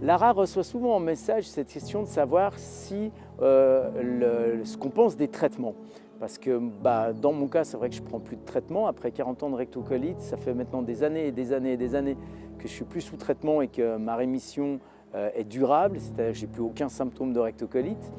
Lara reçoit souvent en message cette question de savoir si ce qu'on pense des traitements. Parce que dans mon cas, c'est vrai que je ne prends plus de traitement. Après 40 ans de rectocolite, ça fait maintenant des années et des années et des années que je ne suis plus sous traitement et que ma rémission est durable, c'est-à-dire que je n'ai plus aucun symptôme de rectocolite.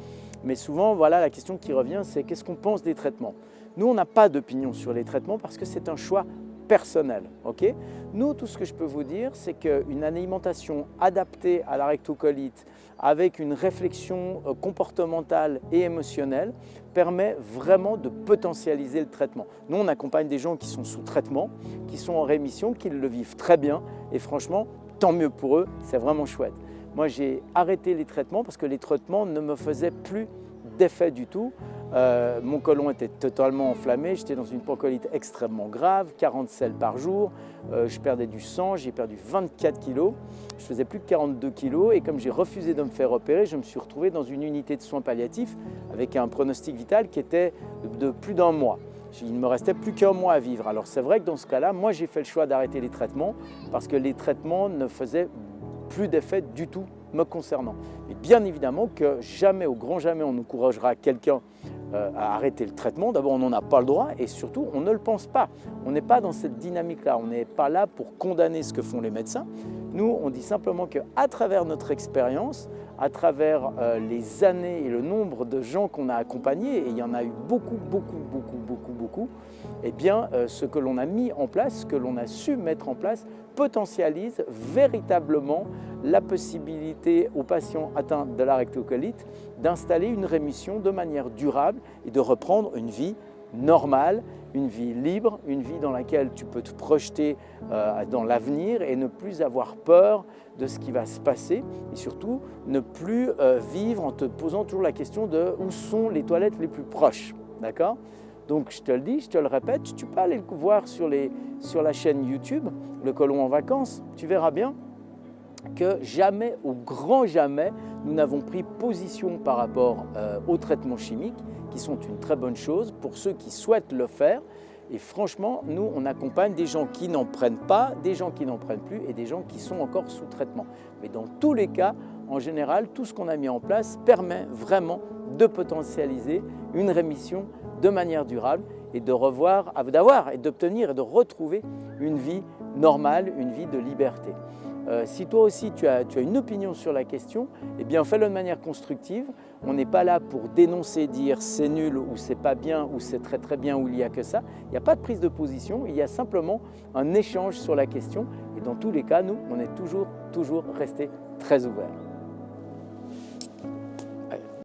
Mais souvent, voilà, la question qui revient, c'est qu'est-ce qu'on pense des traitements? Nous, on n'a pas d'opinion sur les traitements parce que c'est un choix personnel. Okay. Nous, tout ce que je peux vous dire, c'est qu'une alimentation adaptée à la rectocolite avec une réflexion comportementale et émotionnelle permet vraiment de potentialiser le traitement. Nous, on accompagne des gens qui sont sous traitement, qui sont en rémission, qui le vivent très bien et franchement, tant mieux pour eux, c'est vraiment chouette. Moi, j'ai arrêté les traitements parce que les traitements ne me faisaient plus d'effet du tout. Mon côlon était totalement enflammé, j'étais dans une pancolite extrêmement grave, 40 selles par jour, je perdais du sang, j'ai perdu 24 kilos, je faisais plus de 42 kilos et comme j'ai refusé de me faire opérer, je me suis retrouvé dans une unité de soins palliatifs avec un pronostic vital qui était de plus d'1 mois. Il ne me restait plus qu'1 mois à vivre. Alors c'est vrai que dans ce cas-là, moi j'ai fait le choix d'arrêter les traitements parce que les traitements ne faisaient plus d'effet du tout me concernant. Et bien évidemment que jamais, au grand jamais, on encouragera quelqu'un à arrêter le traitement. D'abord, on n'en a pas le droit et surtout, on ne le pense pas. On n'est pas dans cette dynamique-là. On n'est pas là pour condamner ce que font les médecins. Nous, on dit simplement qu'à travers notre expérience, à travers les années et le nombre de gens qu'on a accompagnés, et il y en a eu beaucoup, eh bien, ce que l'on a mis en place, ce que l'on a su mettre en place, potentialise véritablement la possibilité aux patients atteints de la rectocolite d'installer une rémission de manière durable et de reprendre une vie normale, une vie libre, une vie dans laquelle tu peux te projeter dans l'avenir et ne plus avoir peur de ce qui va se passer et surtout ne plus vivre en te posant toujours la question de où sont les toilettes les plus proches. D'accord ? Donc je te le dis, je te le répète, tu peux aller le voir sur la chaîne YouTube, Le Côlon en vacances, tu verras bien que jamais, au grand jamais, nous n'avons pris position par rapport aux traitements chimiques qui sont une très bonne chose pour ceux qui souhaitent le faire. Et franchement, nous, on accompagne des gens qui n'en prennent pas, des gens qui n'en prennent plus et des gens qui sont encore sous traitement. Mais dans tous les cas, en général, tout ce qu'on a mis en place permet vraiment de potentialiser une rémission de manière durable et d'avoir et d'obtenir et de retrouver une vie normale, une vie de liberté. Si toi aussi tu as une opinion sur la question, eh bien fais-le de manière constructive. On n'est pas là pour dénoncer, dire c'est nul ou c'est pas bien ou c'est très très bien ou il n'y a que ça. Il n'y a pas de prise de position, il y a simplement un échange sur la question et dans tous les cas, nous, on est toujours restés très ouverts.